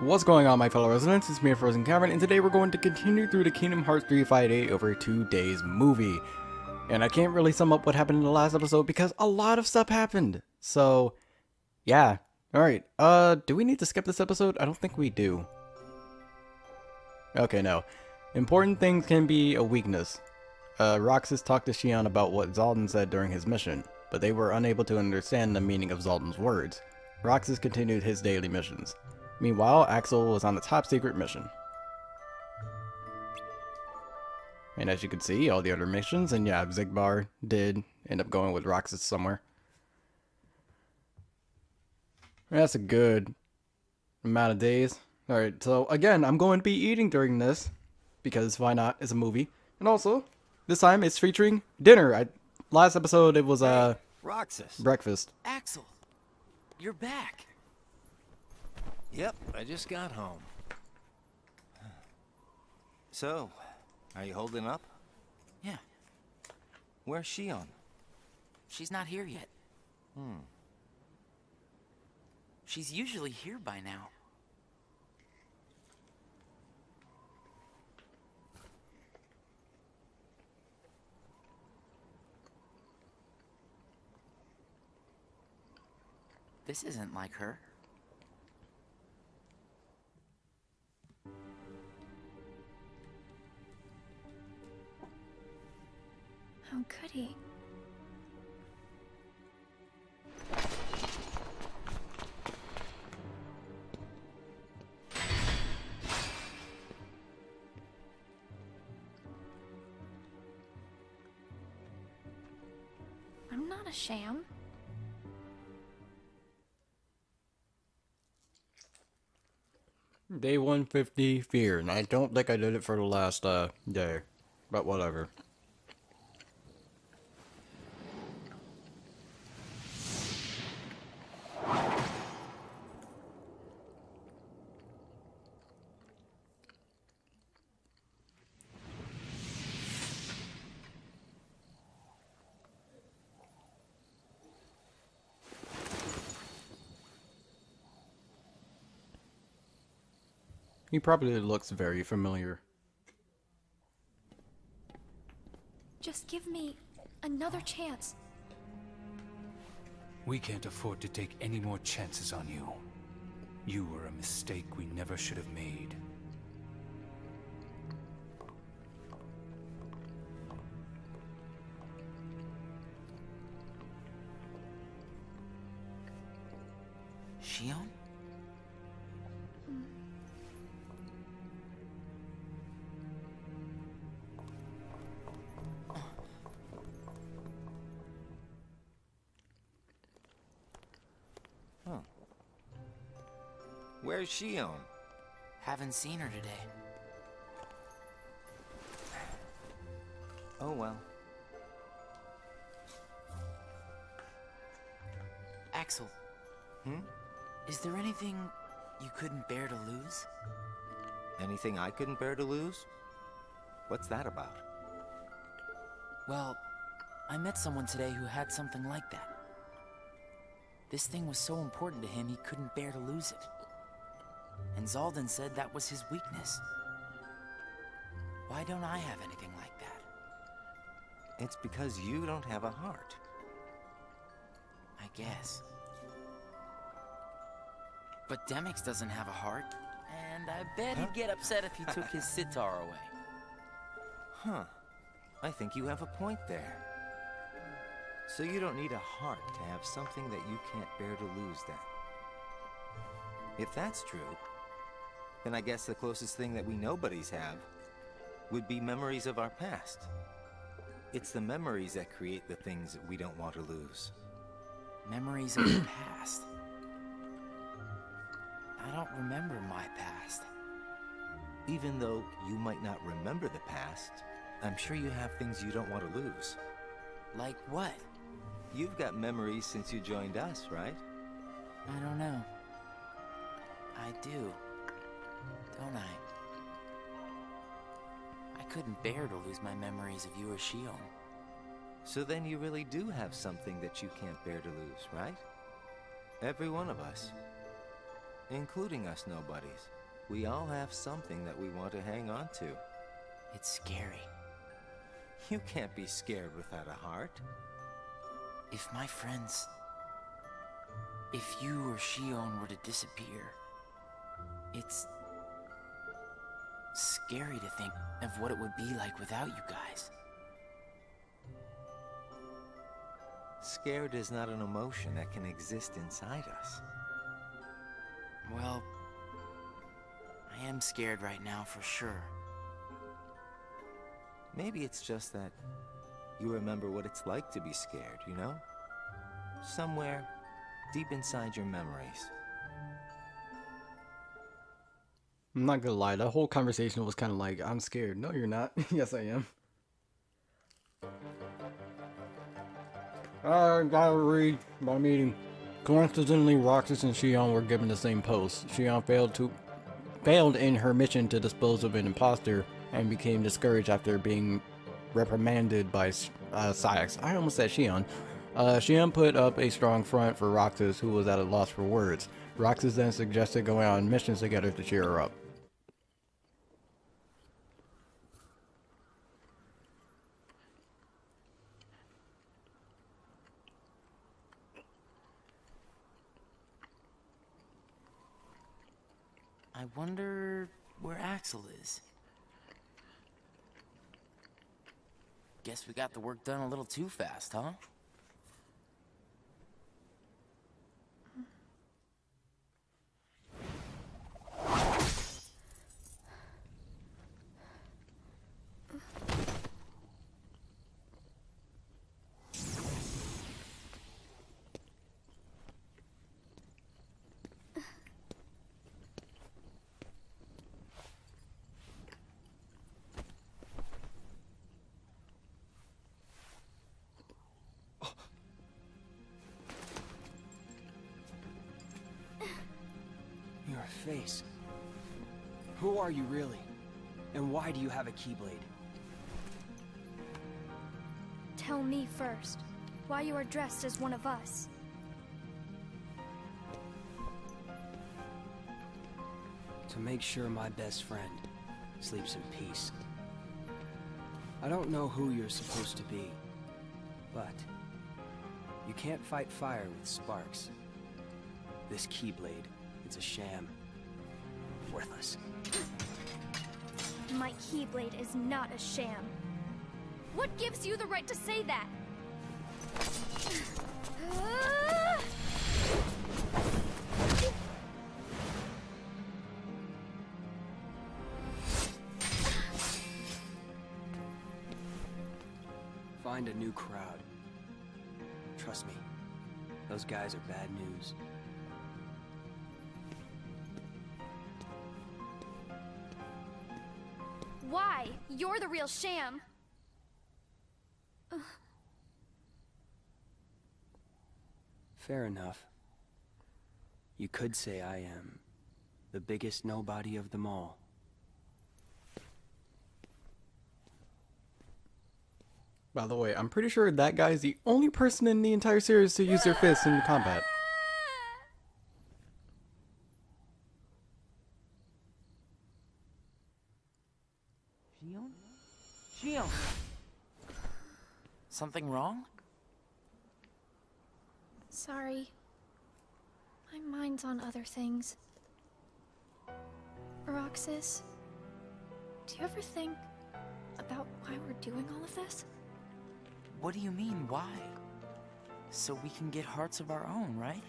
What's going on, my fellow residents? It's me, TheFrozenCavern, and today we're going to continue through the Kingdom Hearts 358 over 2 days movie. And I can't really sum up what happened in the last episode because a lot of stuff happened. So, yeah. Alright, do we need to skip this episode? I don't think we do. Okay, no. Important things can be a weakness. Roxas talked to Xion about what Xaldin said during his mission, but they were unable to understand the meaning of Xaldin's words. Roxas continued his daily missions. Meanwhile, Axel was on a top secret mission. And as you can see, all the other missions, and yeah, Zigbar did end up going with Roxas somewhere. That's a good amount of days. Alright, so again, I'm going to be eating during this, because why not? It's a movie. And also, this time it's featuring dinner. Last episode it was Roxas. breakfast. Axel, you're back. Yep, I just got home. So, are you holding up? Yeah, Where's Xion? she's not here yet. She's usually here by now. This isn't like her. How could he? I'm not a sham. Day 150, Fear. And I don't think I did it for the last day. But whatever. He probably looks very familiar. Just give me another chance. We can't afford to take any more chances on you. You were a mistake we never should have made. Xion? Huh. Where's Xion? Haven't seen her today. Oh well. Axel, Hmm? is there anything you couldn't bear to lose? Anything I couldn't bear to lose? What's that about? Well, I met someone today who had something like that. This thing was so important to him he couldn't bear to lose it. And Xaldin said that was his weakness. Why don't I have anything like that? It's because you don't have a heart. I guess. But Demix doesn't have a heart, and I bet he'd get upset if he took his sitar away. Huh. I think you have a point there. So you don't need a heart to have something that you can't bear to lose, then. If that's true, then I guess the closest thing that we nobodies have would be memories of our past. It's the memories that create the things that we don't want to lose. Memories of the past. I don't remember my past. Even though you might not remember the past, I'm sure you have things you don't want to lose. Like what? You've got memories since you joined us, right? I don't know. I do. Don't I? I couldn't bear to lose my memories of you or Xion. So then you really do have something that you can't bear to lose, right? Every one of us. Including us nobodies. We all have something that we want to hang on to. It's scary. You can't be scared without a heart. If my friends... If you or Xion were to disappear, it's scary to think of what it would be like without you guys. Scared is not an emotion that can exist inside us. Well, I am scared right now for sure. Maybe it's just that you remember what it's like to be scared, you know? Somewhere deep inside your memories. I'm not gonna lie, that whole conversation was kind of like, I'm scared. No, you're not. Yes, I am. I gotta read my meeting. Coincidentally, Roxas and Xion were given the same post. Xion failed in her mission to dispose of an imposter and became discouraged after being reprimanded by Saix. I almost said Xion. Xion put up a strong front for Roxas, who was at a loss for words. Roxas then suggested going on missions together to cheer her up. I wonder where Axel is. Guess we got the work done a little too fast, huh? Your face. Who are you really? And why do you have a Keyblade? Tell me first, why you are dressed as one of us. To make sure my best friend sleeps in peace. I don't know who you're supposed to be, but you can't fight fire with sparks. This Keyblade, it's a sham. Worthless. My Keyblade is not a sham. What gives you the right to say that? Find a new crowd. Trust me, those guys are bad news. Why? You're the real sham. Fair enough. You could say I am the biggest nobody of them all. By the way, I'm pretty sure that guy is the only person in the entire series to use their fists in combat. Xion? Xion! Something wrong? Sorry. My mind's on other things. Roxas, do you ever think about why we're doing all of this? What do you mean, why? So we can get hearts of our own, right?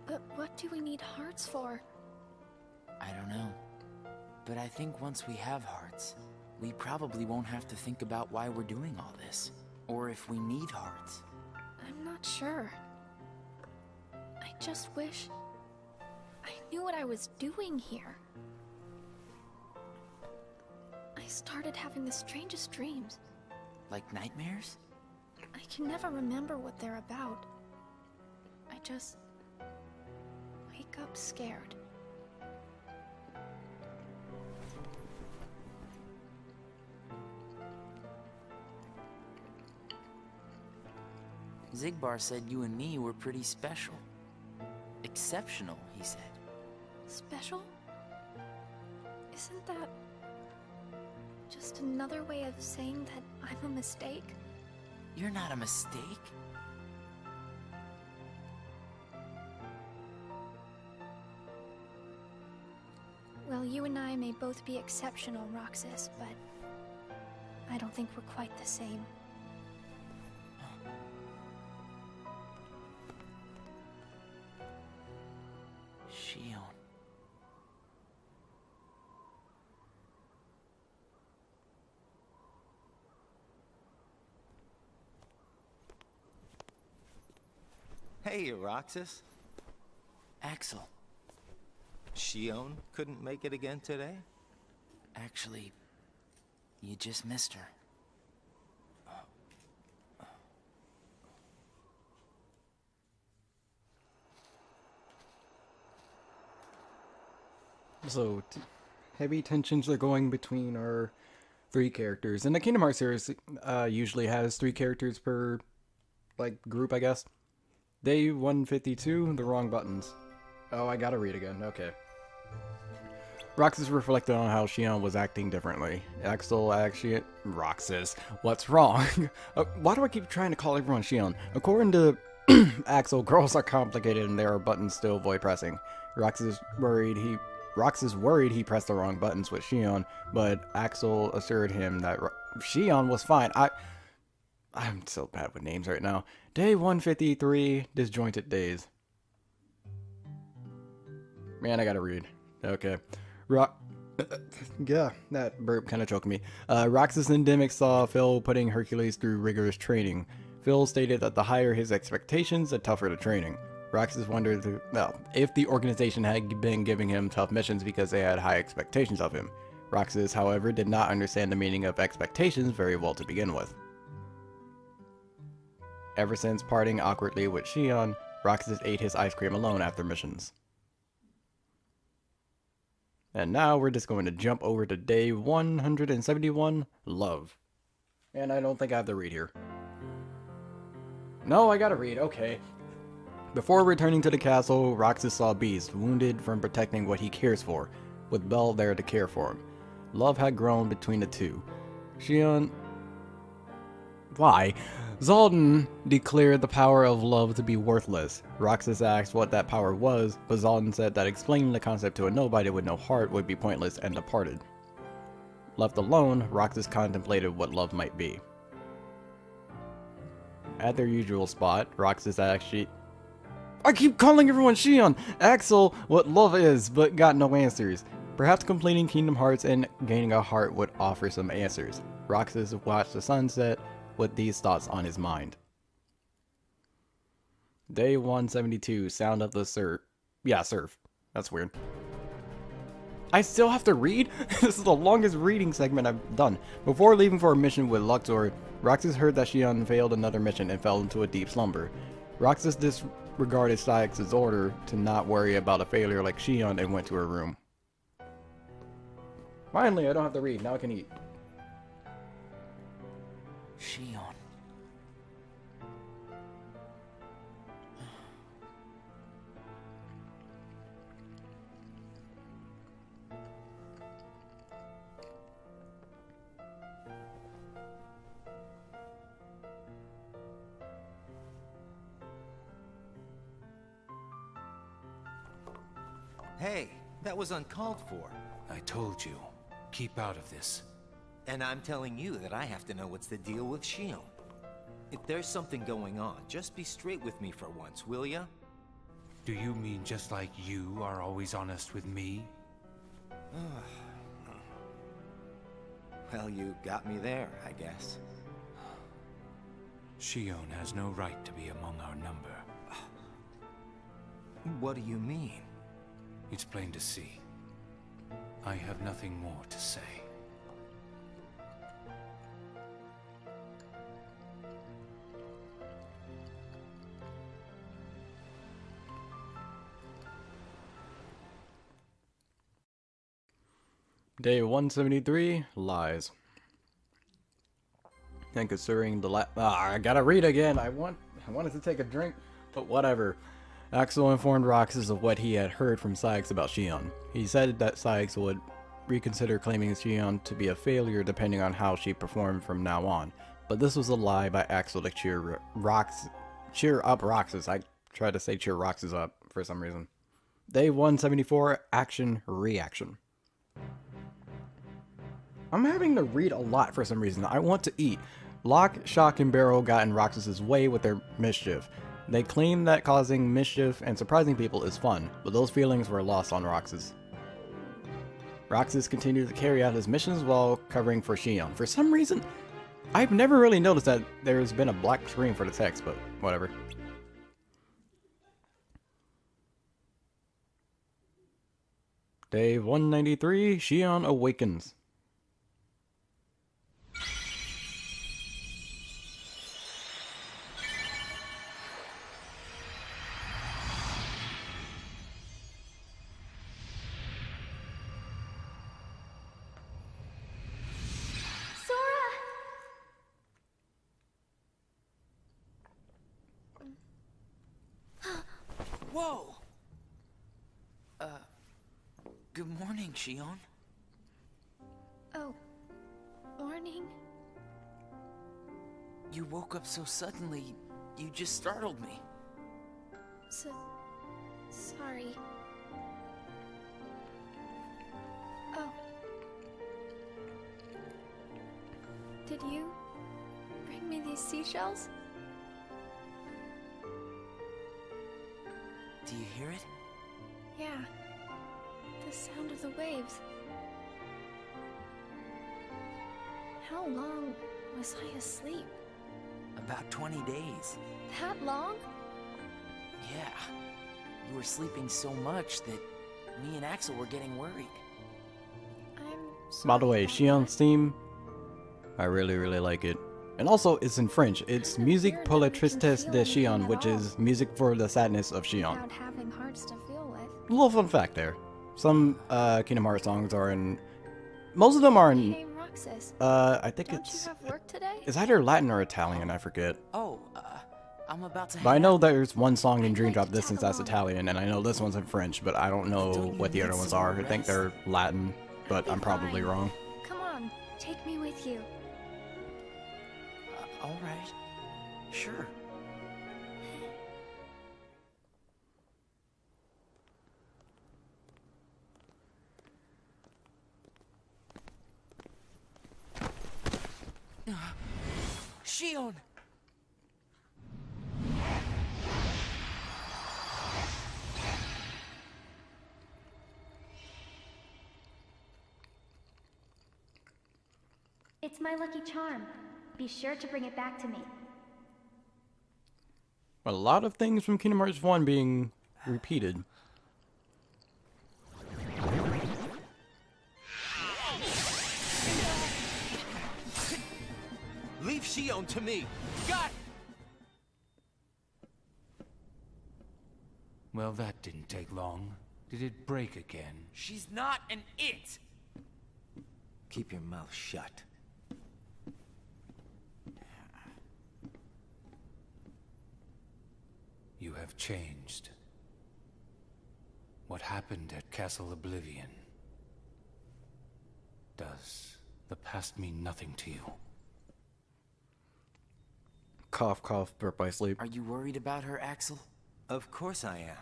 But what do we need hearts for? I don't know. But I think once we have hearts, we probably won't have to think about why we're doing all this. Or if we need hearts. I'm not sure. I just wish I knew what I was doing here. I started having the strangest dreams. Like nightmares? I can never remember what they're about. I just wake up scared. Zigbar said you and me were pretty special. exceptional, he said. Special? Isn't that just another way of saying that I'm a mistake? You're not a mistake. Well, you and I may both be exceptional, Roxas, but I don't think we're quite the same. Xion. Hey, Roxas. Axel. Xion couldn't make it again today? Actually, you just missed her. So, heavy tensions are going between our three characters. And the Kingdom Hearts series usually has 3 characters per, like, group, I guess. Day 152, the wrong buttons. Oh, I gotta read again. Okay. Roxas reflected on how Xion was acting differently. Axel actually... Roxas. What's wrong? Why do I keep trying to call everyone Xion? According to Axel, girls are complicated and there are buttons still void pressing. Roxas worried he pressed the wrong buttons with Xion, but Axel assured him that Xion was fine. I'm so bad with names right now. Day 153, disjointed days. Man, I gotta read. Okay. Yeah, that burp kind of choked me. Roxas and Dimmick saw Phil putting Hercules through rigorous training. Phil stated that the higher his expectations, the tougher the training. Roxas wondered if the organization had been giving him tough missions because they had high expectations of him. Roxas, however, did not understand the meaning of expectations very well to begin with. Ever since parting awkwardly with Xion, Roxas ate his ice cream alone after missions. And now we're just going to jump over to day 171, Love. And I don't think I have to read here. No, I gotta read, okay. Before returning to the castle, Roxas saw Beast, wounded from protecting what he cares for, with Belle there to care for him. Love had grown between the two. Xion... Why? Zaldin declared the power of love to be worthless. Roxas asked what that power was, but Zaldin said that explaining the concept to a nobody with no heart would be pointless and departed. Left alone, Roxas contemplated what love might be. At their usual spot, Roxas actually... I keep calling everyone Xion! Axel what love is, but got no answers. Perhaps completing Kingdom Hearts and gaining a heart would offer some answers. Roxas watched the sunset with these thoughts on his mind. Day 172, Sound of the Surf. Yeah, surf. That's weird. I still have to read? This is the longest reading segment I've done. Before leaving for a mission with Luxor, Roxas heard that Xion failed another mission and fell into a deep slumber. Roxas disregarded Saix's order to not worry about a failure like Xion and went to her room. Finally, I don't have to read. Now I can eat. Xion. Hey, that was uncalled for. I told you, keep out of this. And I'm telling you that I have to know what's the deal with Xion. If there's something going on, just be straight with me for once, will ya? Do you mean just like you are always honest with me? Well, you got me there, I guess. Xion has no right to be among our number. What do you mean? It's plain to see. I have nothing more to say. Day 173, Lies. And considering the I gotta read again. I wanted to take a drink, but whatever. Axel informed Roxas of what he had heard from Sykes about Xion. He said that Sykes would reconsider claiming Xion to be a failure depending on how she performed from now on. But this was a lie by Axel to cheer up Roxas. I tried to say cheer Roxas up for some reason. Day 174, action reaction. I'm having to read a lot for some reason. I want to eat. Locke, Shock, and Barrow got in Roxas's way with their mischief. They claim that causing mischief and surprising people is fun, but those feelings were lost on Roxas. Roxas continued to carry out his missions while covering for Xion. For some reason, I've never really noticed that there's been a black screen for the text, but whatever. Day 193, Xion awakens. Whoa! Good morning, Xion. Oh, morning. You woke up so suddenly, you just startled me. Sorry. Oh. Did you bring me these seashells? Do you hear it? Yeah. The sound of the waves. How long was I asleep? About 20 days. That long? Yeah. You were sleeping so much that me and Axel were getting worried. I'm sorry By the way, about Xion's that. theme, I really like it. And also, it's in French. It's Musique pour la tristesse de Xion, which is music for the sadness of Xion. Without having hearts to feel with. A little fun fact there. Some Kingdom Hearts songs are in... Most of them are in... Hey, Roxas. I think Don't it's... you have work today? It's either Latin or Italian, I forget. Oh, I'm about to But I head know out. there's one song in I'd Dream like Drop to Distance tag that's along. Italian, and I know this one's in French, but I don't know Don't you what the other need ones some are. more I think rest? they're Latin, but I'll I'm be probably fine. wrong. Come on, take me with you. All right. Sure. Xion! It's my lucky charm. Be sure to bring it back to me. A lot of things from Kingdom Hearts 1 being repeated. Leave Xion to me. Got. Well, that didn't take long. Did it break again? She's not an it! Keep your mouth shut. You have changed. What happened at Castle Oblivion? Does the past mean nothing to you? Cough, cough, burp by sleep. Are you worried about her, Axel? Of course I am.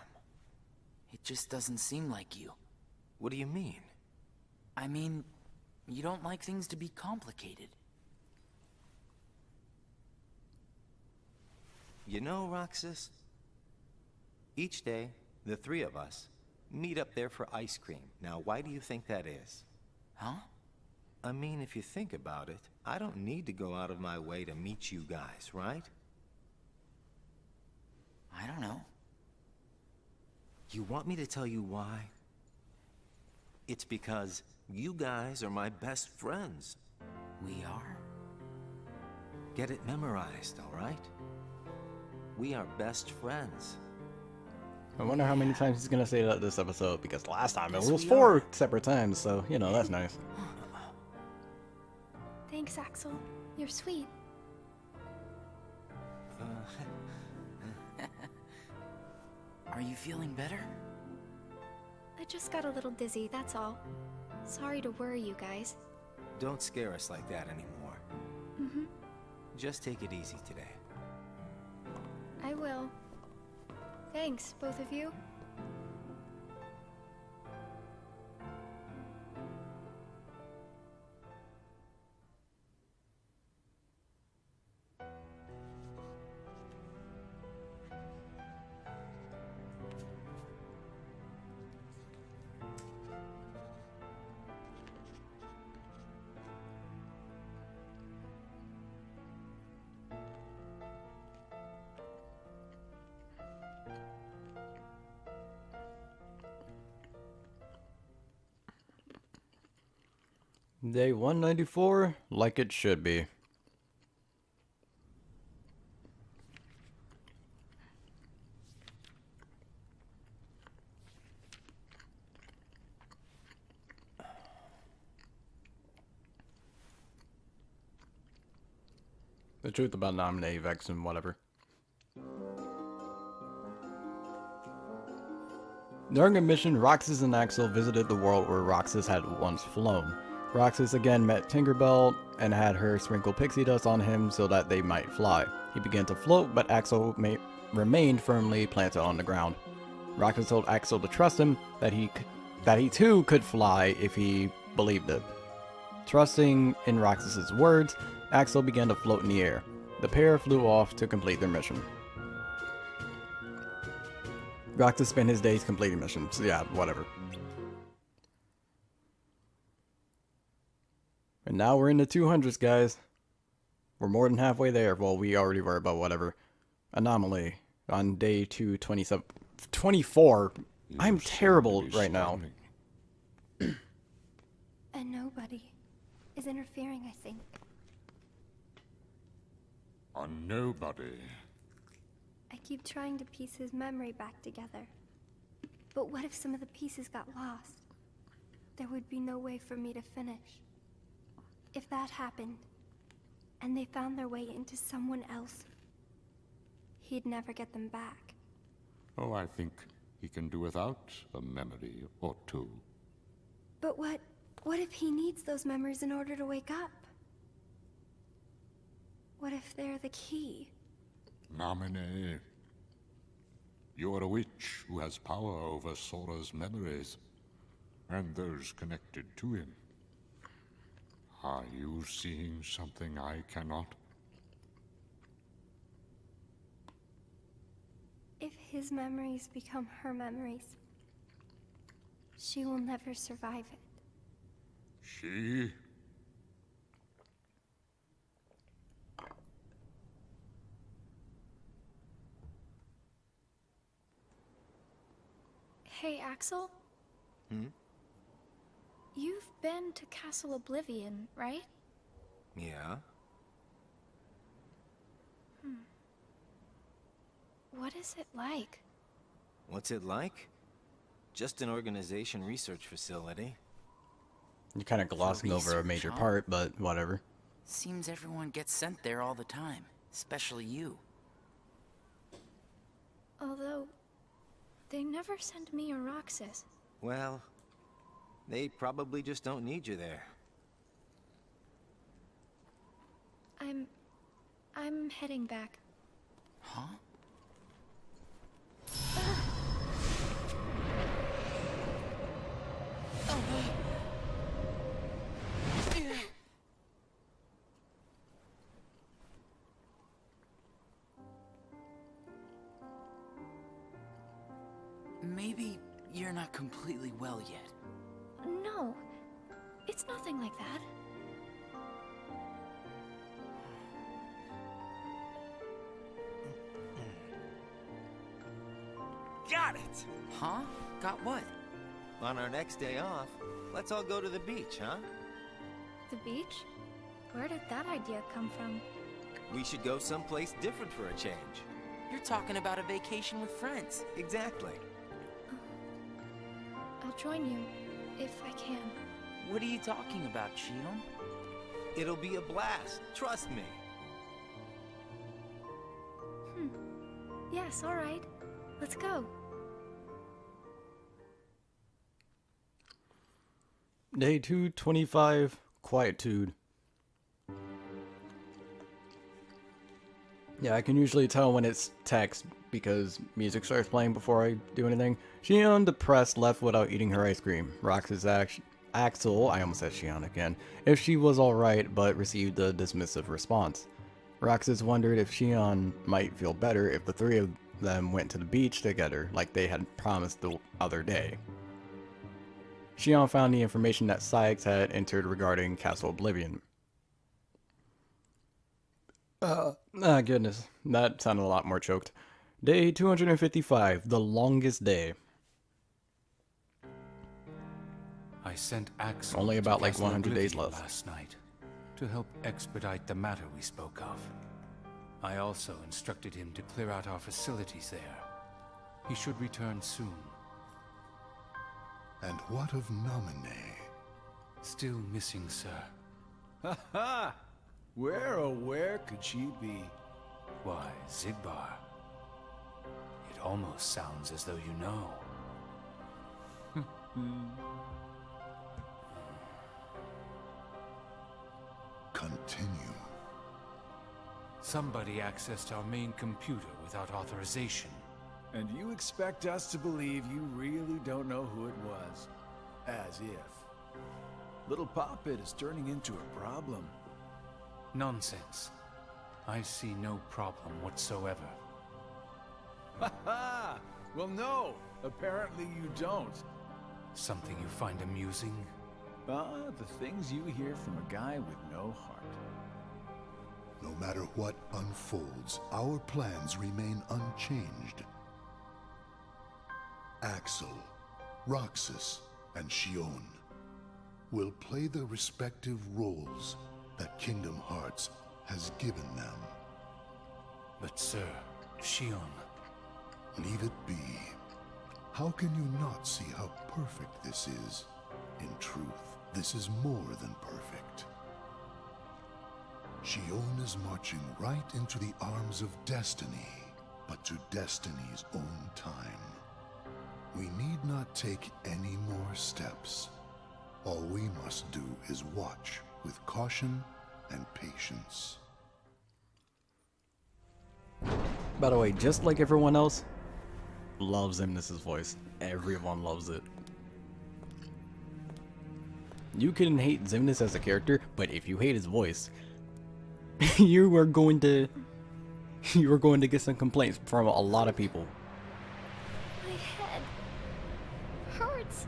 It just doesn't seem like you. What do you mean? I mean, you don't like things to be complicated. You know, Roxas, each day, the three of us meet up there for ice cream. Now, why do you think that is? Huh? I mean, if you think about it, I don't need to go out of my way to meet you guys, right? I don't know. You want me to tell you why? It's because you guys are my best friends. We are? Get it memorized, all right? We are best friends. I wonder how many times he's gonna say that this episode, because last time it Yes, was we 4 are. separate times, so, you know, that's nice. Thanks, Axel. You're sweet. Are you feeling better? I just got a little dizzy, that's all. Sorry to worry you guys. Don't scare us like that anymore. Mm-hmm. Just take it easy today. I will. Thanks, both of you. Day 194, like it should be. The truth about Nominate Vex and whatever. During a mission, Roxas and Axel visited the world where Roxas had once flown. Roxas again met Tinkerbell and had her sprinkle pixie dust on him so that they might fly. He began to float, but Axel remained firmly planted on the ground. Roxas told Axel to trust him, that he too could fly if he believed it. Trusting in Roxas's words, Axel began to float in the air. The pair flew off to complete their mission. Roxas spent his days completing missions. Yeah, whatever. And now we're in the 200s, guys. We're more than halfway there. Well, we already were, but whatever. Anomaly on day 227. 24. I'm terrible right now. And nobody is interfering, I think. A nobody. I keep trying to piece his memory back together. But what if some of the pieces got lost? There would be no way for me to finish. If that happened, and they found their way into someone else, he'd never get them back. Oh, I think he can do without a memory or two. But what if he needs those memories in order to wake up? What if they're the key? Namine, you're a witch who has power over Sora's memories, and those connected to him. Are you seeing something I cannot? If his memories become her memories, she will never survive it. She? Hey, Axel? Hmm? You've been to Castle Oblivion, right? Yeah? What is it like? What's it like? Just an organization research facility. You're kind of glossing over a major part, but whatever. Seems everyone gets sent there all the time, especially you. Although, they never sent me or Roxas. Well, they probably just don't need you there. I'm heading back. Huh? Maybe you're not completely well yet. No, it's nothing like that. Got it! Huh? Got what? On our next day off, let's all go to the beach, huh? The beach? Where did that idea come from? We should go someplace different for a change. You're talking about a vacation with friends. Exactly. I'll join you, if I can. What are you talking about, Xion? It'll be a blast, trust me. Yes, alright. Let's go. Day 225, Quietude. Yeah, I can usually tell when it's text because music starts playing before I do anything. Xion, depressed, left without eating her ice cream. Roxas Axel, I almost said Xion again, if she was alright, but received a dismissive response. Roxas wondered if Xion might feel better if the three of them went to the beach together, like they had promised the other day. Xion found the information that Sykes had entered regarding Castle Oblivion. Goodness, that sounded a lot more choked. Day 255, the longest day. I sent Axel Only about to like Castle 100 days Oblivion left. last night to help expedite the matter we spoke of. I also instructed him to clear out our facilities there. He should return soon. And what of Naminé? Still missing, sir. Ha ha! Where, oh where could she be? Why, Zigbar. It almost sounds as though you know. Continue. Somebody accessed our main computer without authorization. And you expect us to believe you really don't know who it was? As if. Little Poppet is turning into a problem. Nonsense. I see no problem whatsoever. Ha ha! Well, no! Apparently you don't. Something you find amusing? The things you hear from a guy with no heart. No matter what unfolds, our plans remain unchanged. Axel, Roxas, and Xion will play the respective roles that Kingdom Hearts has given them. But sir, Xion... Leave it be. How can you not see how perfect this is? In truth, this is more than perfect. Xion is marching right into the arms of destiny, but to destiny's own time. We need not take any more steps. All we must do is watch with caution and patience. By the way, just like everyone else, loves Xemnas' voice. Everyone loves it. You can hate Xemnas as a character, but if you hate his voice, you are going to get some complaints from a lot of people. My head hurts.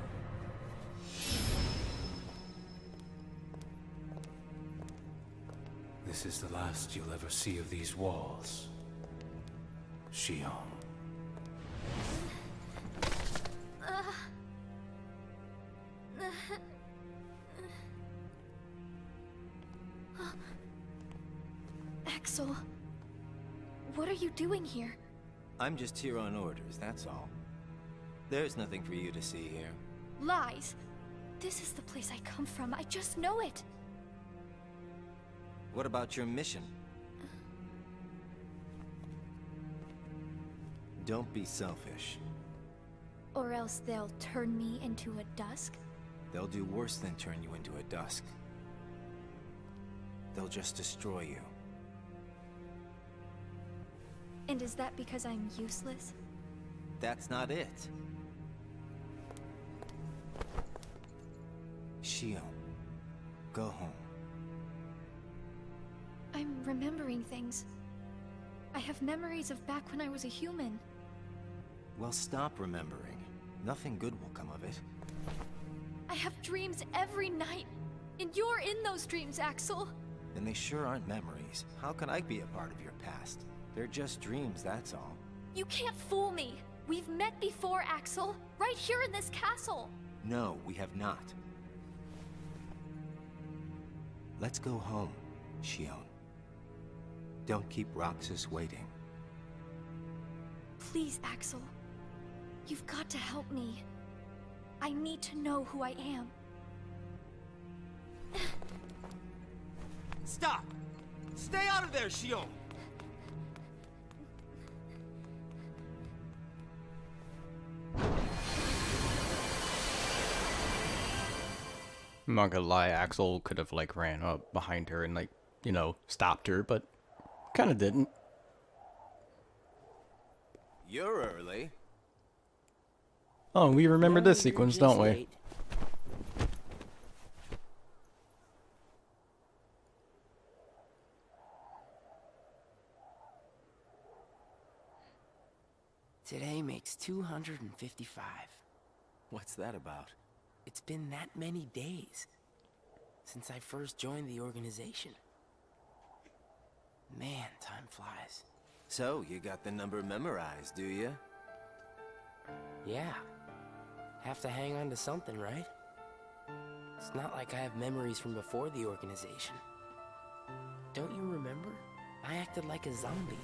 This is the last you'll ever see of these walls. Xion. Axel, what are you doing here? I'm just here on orders, that's all. There's nothing for you to see here. Lies. This is the place I come from. I just know it. What about your mission? Don't be selfish. Or else they'll turn me into a dusk? They'll do worse than turn you into a dusk. They'll just destroy you. And is that because I'm useless? That's not it. Xion, go home. I'm remembering things. I have memories of back when I was a human. Well, stop remembering. Nothing good will come of it. I have dreams every night. And you're in those dreams, Axel. Then they sure aren't memories. How can I be a part of your past? They're just dreams, that's all. You can't fool me. We've met before, Axel. Right here in this castle. No, we have not. Let's go home, Xion. Don't keep Roxas waiting. Please, Axel. You've got to help me. I need to know who I am. Stop! Stay out of there, Xion! not gonna lie, Axel could have like ran up behind her and like, you know, stopped her, but kind of didn't. You're early. Oh, we remember No, this you're sequence, just don't we? late. Today makes 255. What's that about? It's been that many days since I first joined the organization. Man, time flies. So, you got the number memorized, do you? Yeah. Have to hang on to something, right? It's not like I have memories from before the organization. Don't you remember? I acted like a zombie.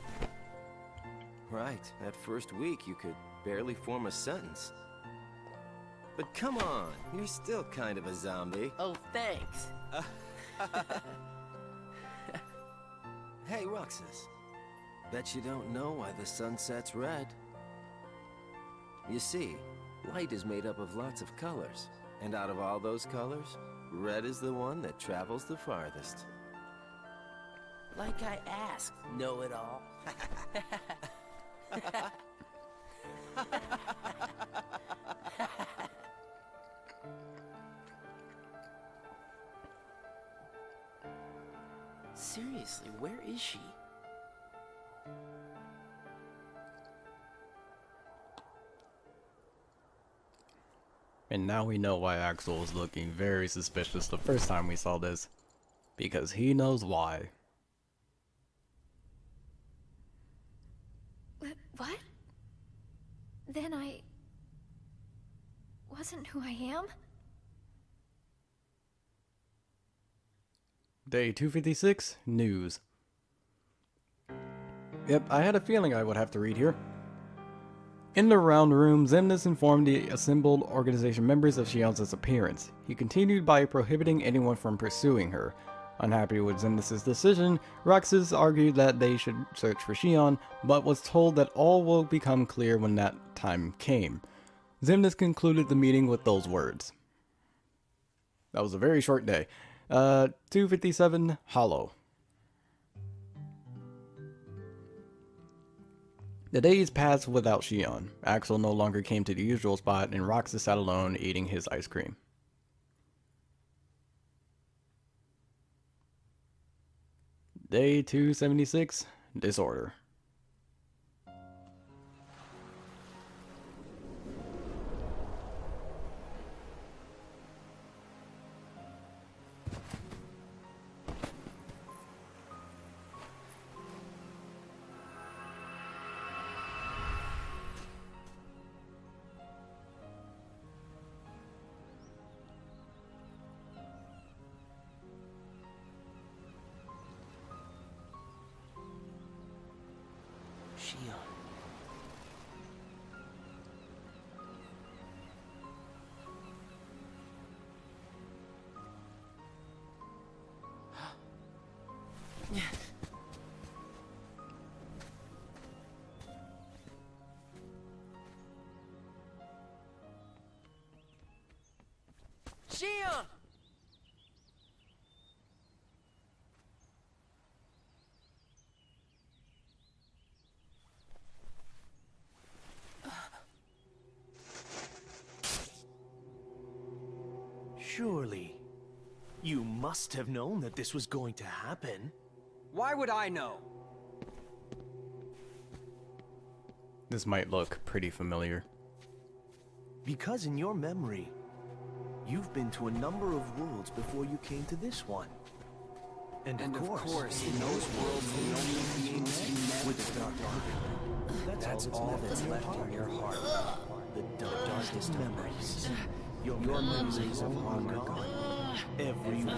Right. That first week, you could barely form a sentence. But come on, you're still kind of a zombie. Oh, thanks. Hey, Roxas. Bet you don't know why the sun sets red. You see, light is made up of lots of colors. And out of all those colors, red is the one that travels the farthest. Like I asked, know-it-all. Seriously, where is she? And now we know why Axel was looking very suspicious the first time we saw this. Because he knows why. What? Then I wasn't who I am? Day 256, News. Yep, I had a feeling I would have to read here. In the round room, Xemnas informed the assembled organization members of Xion's disappearance. He continued by prohibiting anyone from pursuing her. Unhappy with Xemnas' decision, Roxas argued that they should search for Xion, but was told that all will become clear when that time came. Xemnas concluded the meeting with those words. That was a very short day. 257, Hollow. The days passed without Xion. Axel no longer came to the usual spot, and Roxas sat alone eating his ice cream. Day 276, Disorder. Xion. Xion! Surely, you must have known that this was going to happen. Why would I know? This might look pretty familiar. Because in your memory, you've been to a number of worlds before you came to this one. And of course, in those worlds, the only beings you met with the dark dark. That's all that's left in your heart. The darkest memories. Your memories of hunger gone. Every one.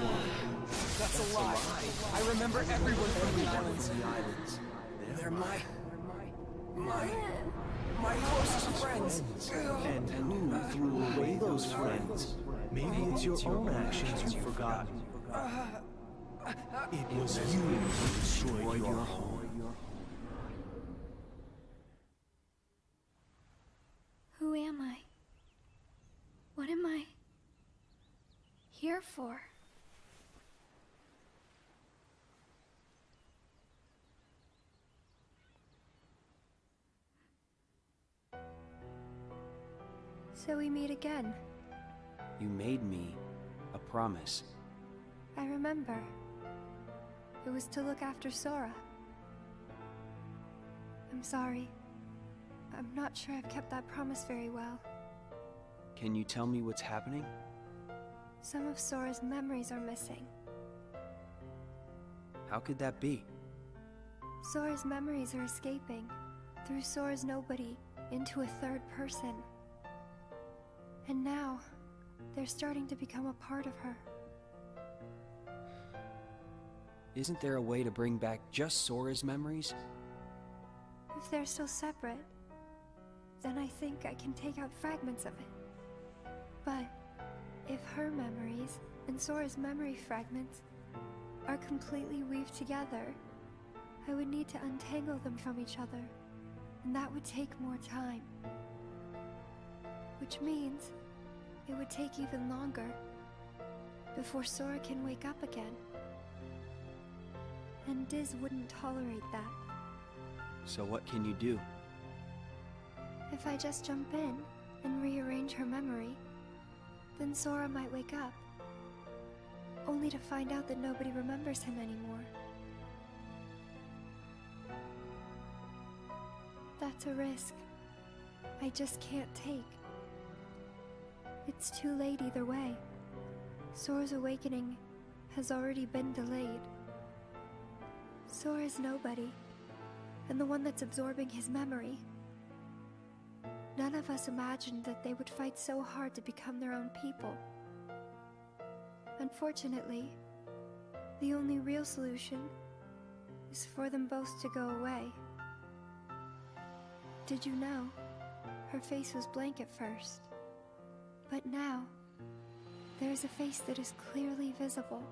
That's a lie. I remember everyone from the islands. They're my closest friends. And who threw away those friends? Maybe it's your own actions you've forgotten. It was you who destroyed your home. Who am I? What am I here for? So we meet again. You made me a promise. I remember. It was to look after Sora. I'm sorry. I'm not sure I've kept that promise very well. Can you tell me what's happening? Some of Sora's memories are missing. How could that be? Sora's memories are escaping through Sora's nobody into a third person. And now, they're starting to become a part of her. Isn't there a way to bring back just Sora's memories? If they're still separate, then I think I can take out fragments of it. But if her memories and Sora's memory fragments are completely weaved together, I would need to untangle them from each other, and that would take more time. Which means it would take even longer before Sora can wake up again. And Diz wouldn't tolerate that. So what can you do? If I just jump in and rearrange her memory, then Sora might wake up, only to find out that nobody remembers him anymore. That's a risk I just can't take. It's too late either way. Sora's awakening has already been delayed. Sora's nobody, and the one that's absorbing his memory. None of us imagined that they would fight so hard to become their own people. Unfortunately, the only real solution is for them both to go away. Did you know? Her face was blank at first. But now, there is a face that is clearly visible.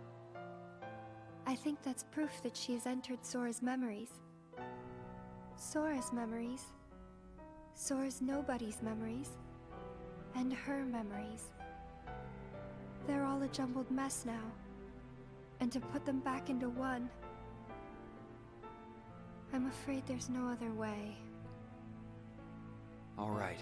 I think that's proof that she has entered Sora's memories. Sora's memories, Sora's nobody's memories, and her memories. They're all a jumbled mess now, and to put them back into one, I'm afraid there's no other way. All right.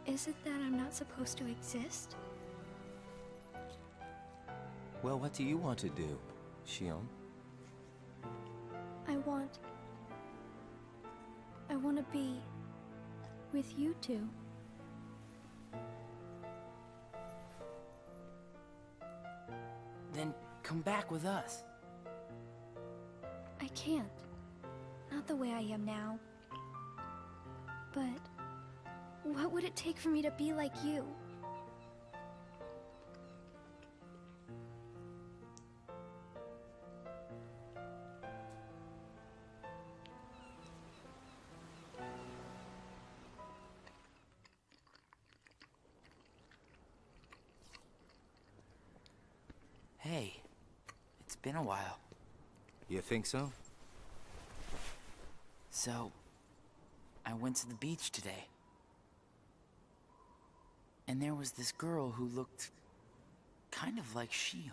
Is it that I'm not supposed to exist? Well, what do you want to do, Xion? I want to be with you two. Then come back with us. I can't. Not the way I am now. But what would it take for me to be like you? Hey, it's been a while. You think so? So, I went to the beach today. And there was this girl who looked kind of like Xion.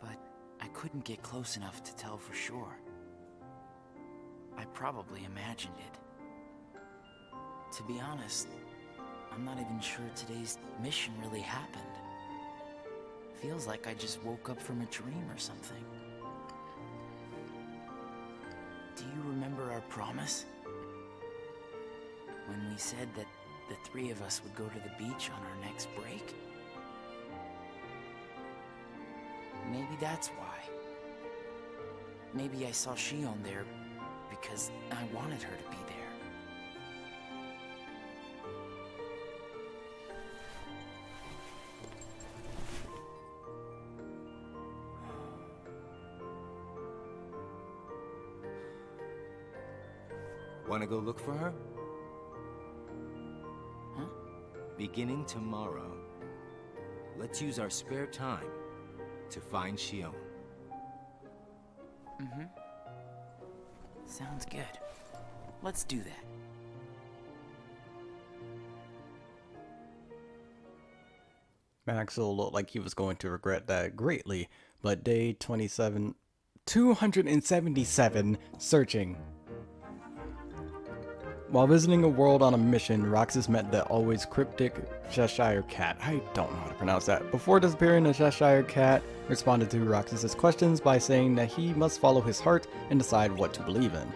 But I couldn't get close enough to tell for sure. I probably imagined it. To be honest, I'm not even sure today's mission really happened. Feels like I just woke up from a dream or something. Do you remember our promise? When we said that the three of us would go to the beach on our next break? Maybe that's why. Maybe I saw Xion there because I wanted her to be there. Wanna go look for her? Huh? Beginning tomorrow, let's use our spare time to find Xion. Mm-hmm. Sounds good. Let's do that. Maxwell looked like he was going to regret that greatly, but day 277 searching. While visiting a world on a mission, Roxas met the always cryptic Cheshire Cat. I don't know how to pronounce that. Before disappearing, the Cheshire Cat responded to Roxas's questions by saying that he must follow his heart and decide what to believe in.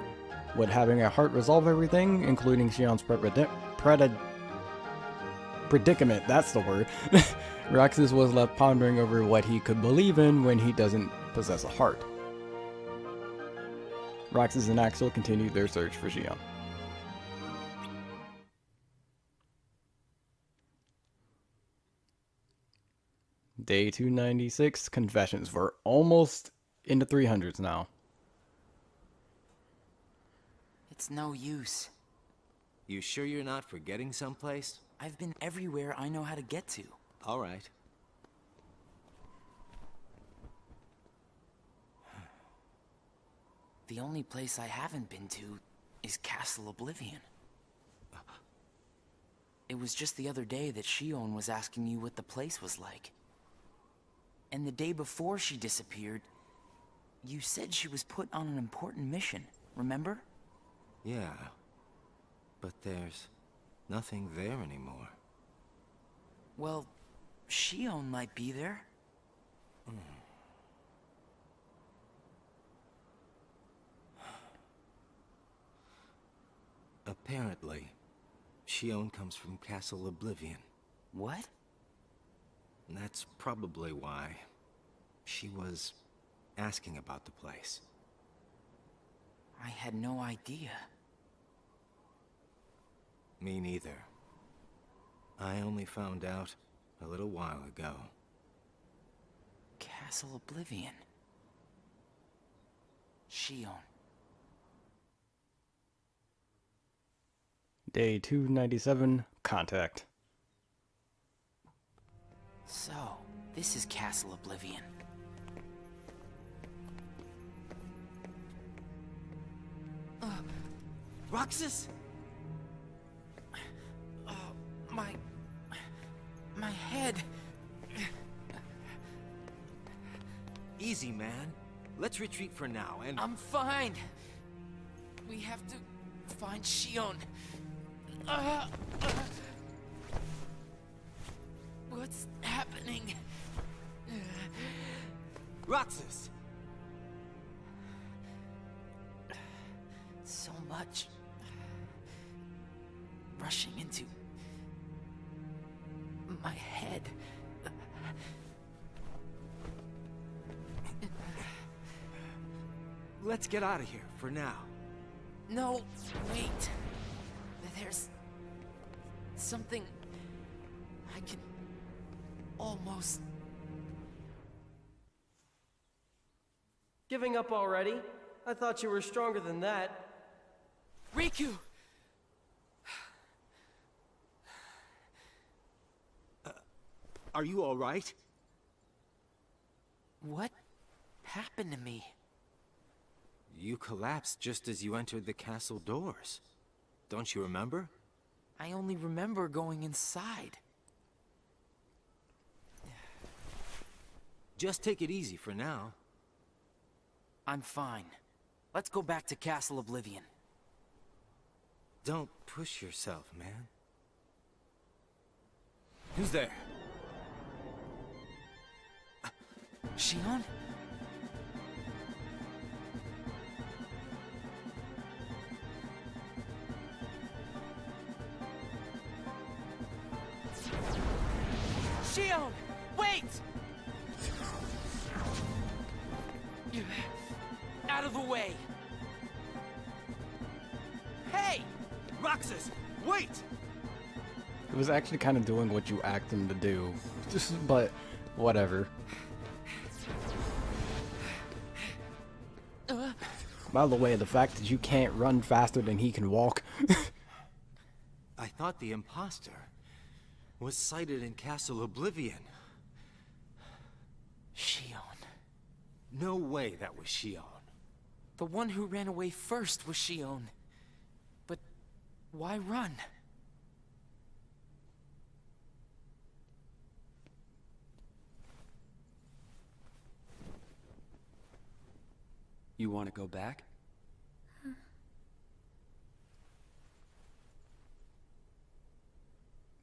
Would having a heart resolve everything, including Xion's predicament, that's the word. Roxas was left pondering over what he could believe in when he doesn't possess a heart. Roxas and Axel continued their search for Xion. Day 296, confessions. We're almost in the 300s now. It's no use. You sure you're not forgetting someplace? I've been everywhere I know how to get to. All right. The only place I haven't been to is Castle Oblivion. It was just the other day that Xion was asking you what the place was like. And the day before she disappeared, you said she was put on an important mission, remember? Yeah, but there's nothing there anymore. Well, Xion might be there. Apparently, Xion comes from Castle Oblivion. What? That's probably why she was asking about the place. I had no idea. Me neither. I only found out a little while ago. Castle Oblivion. Xion. Day 297, contact. So, this is Castle Oblivion. Roxas? My head. Easy, man. Let's retreat for now, and... I'm fine. We have to find Xion. What's happening? Roxas! So much rushing into my head. Let's get out of here for now. No, wait. There's something I can almost... Giving up already? I thought you were stronger than that. Riku! Are you all right? What happened to me? You collapsed just as you entered the castle doors. Don't you remember? I only remember going inside. Just take it easy for now. I'm fine. Let's go back to Castle Oblivion. Don't push yourself, man. Who's there? Xion? Xion! Wait! Out of the way! Hey! Roxas, wait! It was actually kind of doing what you asked him to do, but whatever. By the way, the fact that you can't run faster than he can walk. I thought the imposter was sighted in Castle Oblivion. Xion. No way that was Xion. The one who ran away first was Xion. But why run? You want to go back?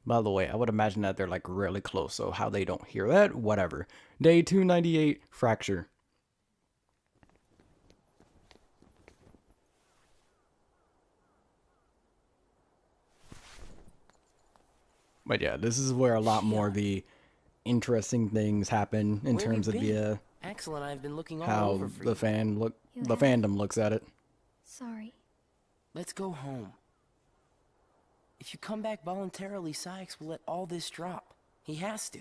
By the way, I would imagine that they're like really close, so how they don't hear that, whatever. Day 298, Fracture. But yeah, this is where a lot more of the interesting things happen in terms of the Axel and I have been looking all how over for the you. fandom looks at it. Sorry. Let's go home. If you come back voluntarily, Sykes will let all this drop. He has to.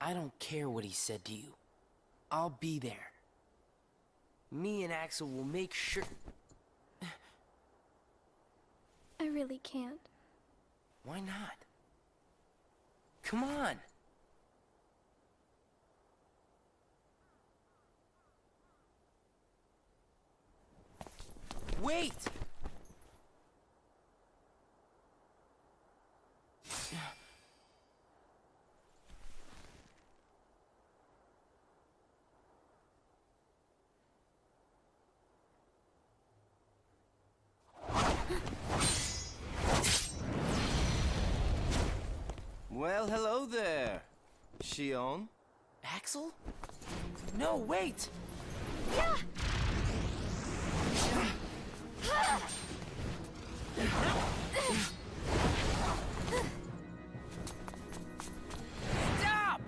I don't care what he said to you. I'll be there. Me and Axel will make sure... I really can't. Why not? Come on. Wait! Well, hello there, Xion. Axel? No, wait! Stop!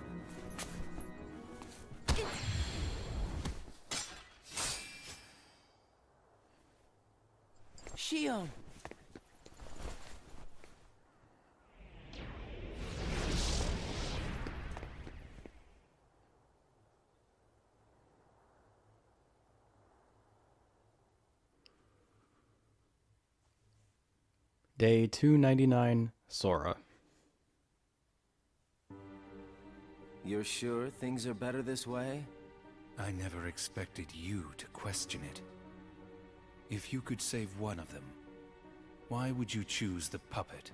Xion! Day 299, Sora. You're sure things are better this way? I never expected you to question it. If you could save one of them, why would you choose the puppet?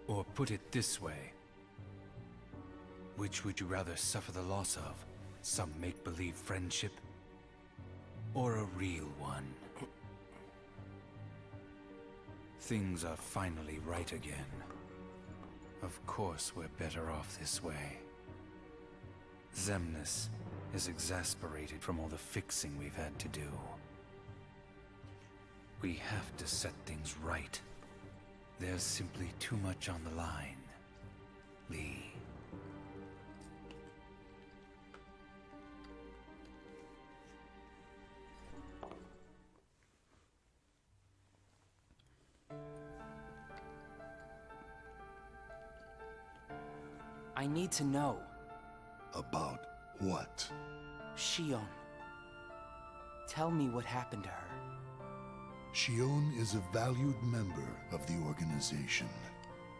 Or put it this way, which would you rather suffer the loss of? Some make-believe friendship? Or a real one? Things are finally right again. Of course we're better off this way. Xemnas is exasperated from all the fixing we've had to do. We have to set things right. There's simply too much on the line, Lee. I need to know. About what? Xion. Tell me what happened to her. Xion is a valued member of the organization,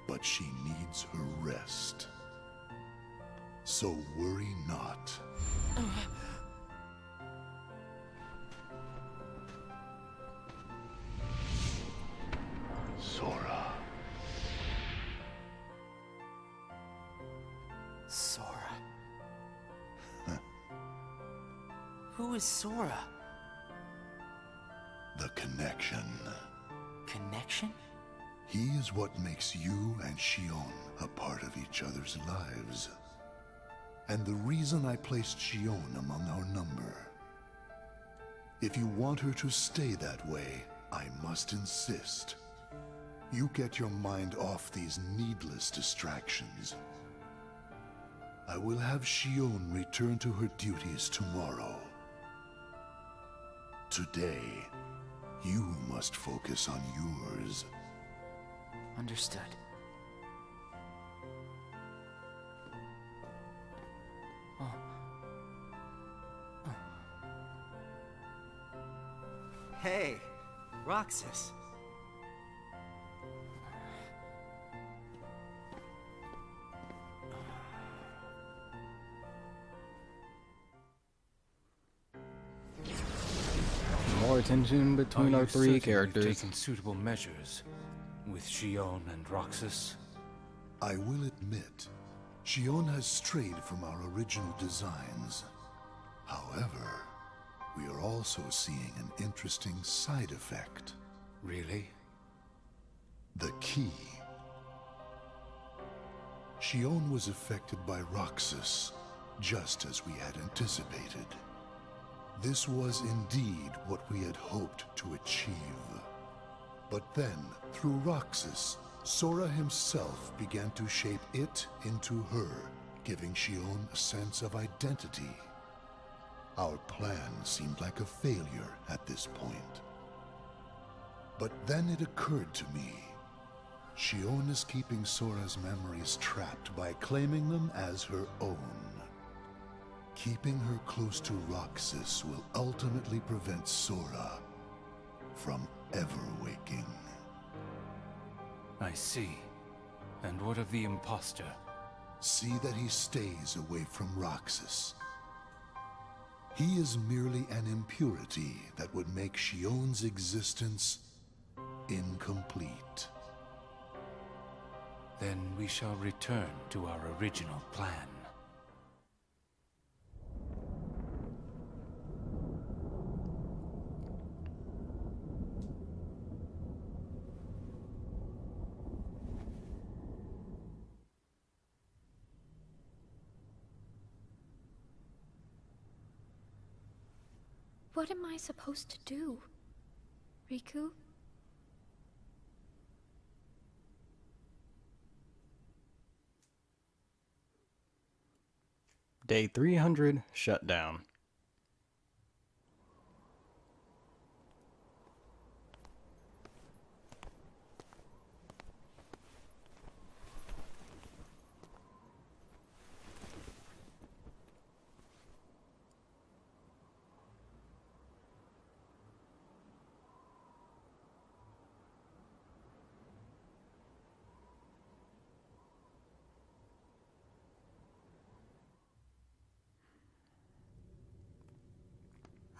but she needs her rest. So worry not. Sora. Sora. Who is Sora? The connection. Connection? He is what makes you and Xion a part of each other's lives. And the reason I placed Xion among our number. If you want her to stay that way, I must insist. You get your mind off these needless distractions. I will have Xion return to her duties tomorrow. Today, you must focus on yours. Understood. Hey, Roxas. More tension between our three characters. Taken suitable measures with Xion and Roxas. I will admit, Xion has strayed from our original designs. However, we are also seeing an interesting side effect. Really? The key. Xion was affected by Roxas, just as we had anticipated. This was indeed what we had hoped to achieve. But then, through Roxas, Sora himself began to shape it into her, giving Xion a sense of identity. Our plan seemed like a failure at this point. But then it occurred to me. Xion is keeping Sora's memories trapped by claiming them as her own. Keeping her close to Roxas will ultimately prevent Sora from ever waking. I see. And what of the imposter? See that he stays away from Roxas. He is merely an impurity that would make Xion's existence incomplete. Then we shall return to our original plan. What am I supposed to do, Riku? Day 300, shut down.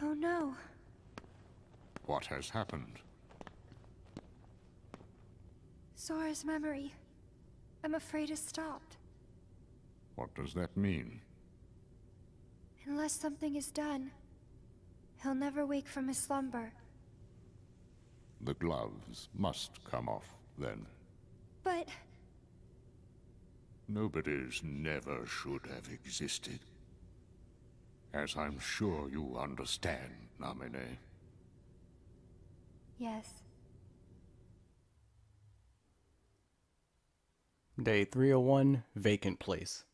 Oh no. What has happened? Sora's memory. I'm afraid it's stopped. What does that mean? Unless something is done, he'll never wake from his slumber. The gloves must come off, then. But... Nobody's never should have existed. As I'm sure you understand, Namine. yes. Day 301, vacant place.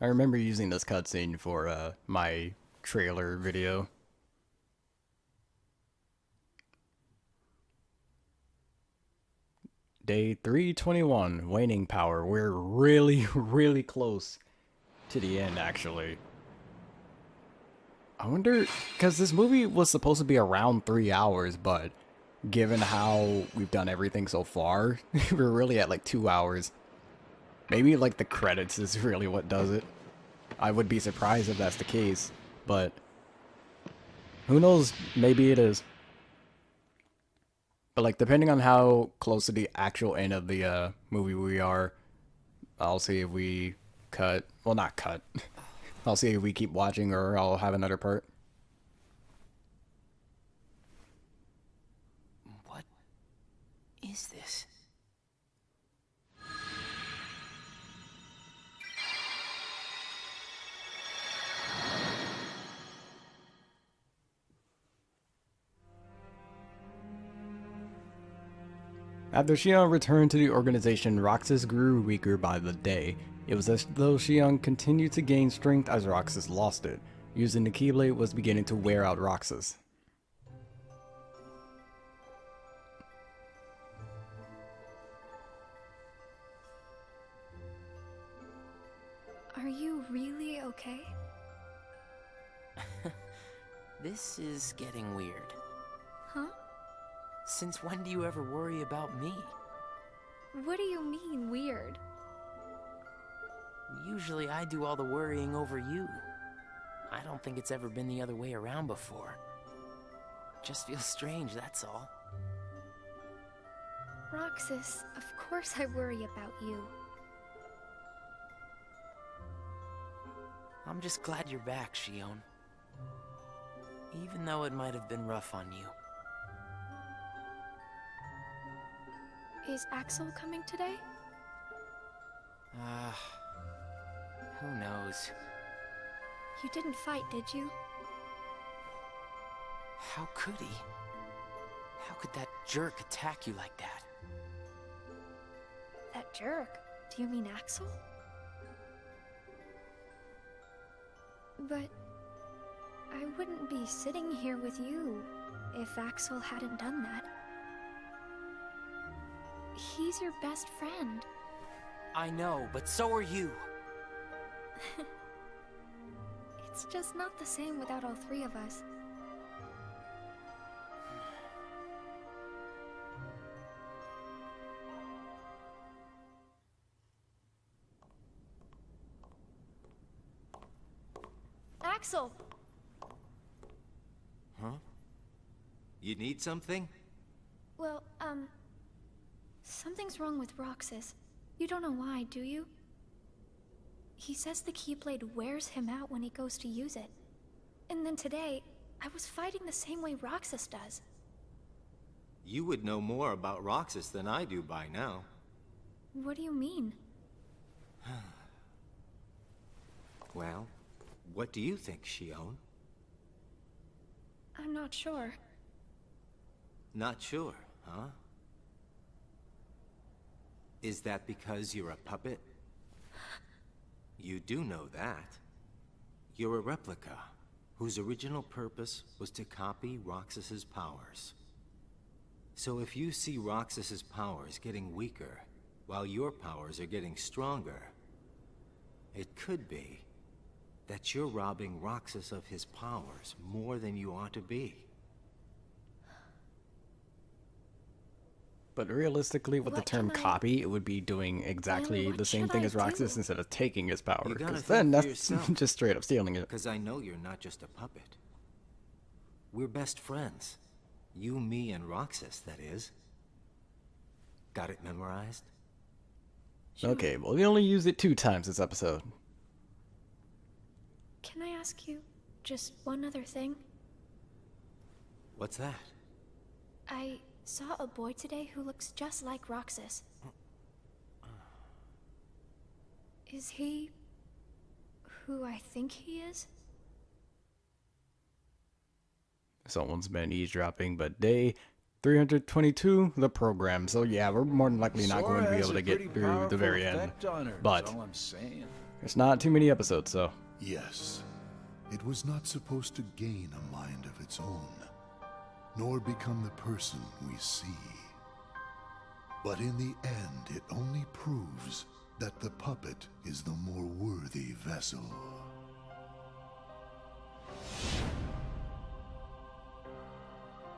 I remember using this cutscene for my trailer video. Day 321, waning power. We're really, really close to the end, actually. I wonder, because this movie was supposed to be around 3 hours, but given how we've done everything so far, we're really at like 2 hours. Maybe like the credits is really what does it. I would be surprised if that's the case, but who knows, maybe it is. But like, depending on how close to the actual end of the movie we are, I'll see if we cut, well, not cut. I'll see if we keep watching or I'll have another part. What is this? After Xion returned to the organization, Roxas grew weaker by the day. It was as though Xion continued to gain strength as Roxas lost it. Using the Keyblade was beginning to wear out Roxas. Are you really okay? This is getting weird. Huh? Since when do you ever worry about me? What do you mean, weird? Usually I do all the worrying over you. I don't think it's ever been the other way around before. Just feels strange, that's all. Roxas, of course I worry about you. I'm just glad you're back, Xion. Even though it might have been rough on you. Is Axel coming today? Who knows? You didn't fight, did you? How could he? How could that jerk attack you like that? That jerk? Do you mean Axel? But I wouldn't be sitting here with you if Axel hadn't done that. He's your best friend. I know, but so are you. It's just not the same without all three of us. Axel! Huh? You need something? Well, something's wrong with Roxas. You don't know why, do you? He says the Keyblade wears him out when he goes to use it. And then today, I was fighting the same way Roxas does. You would know more about Roxas than I do by now. What do you mean? Well, what do you think, Xion? I'm not sure. Not sure, huh? Is that because you're a puppet? You do know that. You're a replica, whose original purpose was to copy Roxas's powers. So if you see Roxas's powers getting weaker, while your powers are getting stronger, it could be that you're robbing Roxas of his powers more than you ought to be. But realistically, with the term copy, it would be doing exactly the same thing as Roxas instead of taking his power. Because then that's just straight up stealing it. Because I know you're not just a puppet. We're best friends. You, me, and Roxas, that is. Got it memorized? Okay, well, we only used it 2 times this episode. Can I ask you just one other thing? What's that? I saw a boy today who looks just like Roxas. Is he who I think he is? Someone's been eavesdropping, but day 322, the program. So yeah, we're more than likely not going to be able to get through the very end. But there's not too many episodes, so. Yes, it was not supposed to gain a mind of its own, nor become the person we see. But in the end, it only proves that the puppet is the more worthy vessel.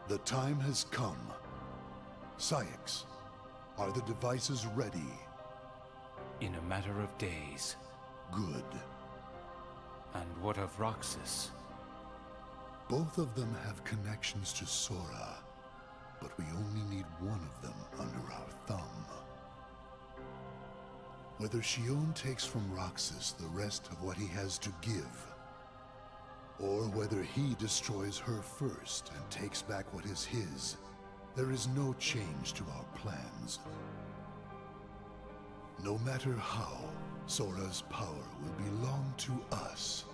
The time has come. Syx, are the devices ready? In a matter of days. Good. And what of Roxas? Both of them have connections to Sora, but we only need one of them under our thumb. Whether Xion takes from Roxas the rest of what he has to give, or whether he destroys her first and takes back what is his, there is no change to our plans. No matter how, Sora's power will belong to us.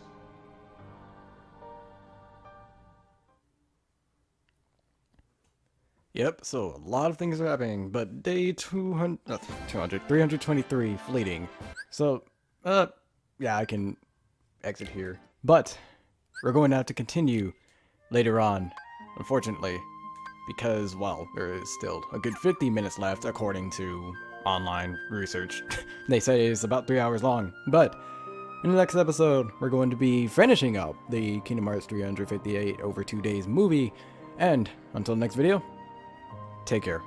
Yep, so a lot of things are happening, but day 323 fleeting. So, yeah, I can exit here. But we're going to have to continue later on, unfortunately, because, well, there is still a good 50 minutes left according to online research. They say it's about 3 hours long, but In the next episode, we're going to be finishing up the Kingdom Hearts 358 over 2 days movie. And until next video, take care.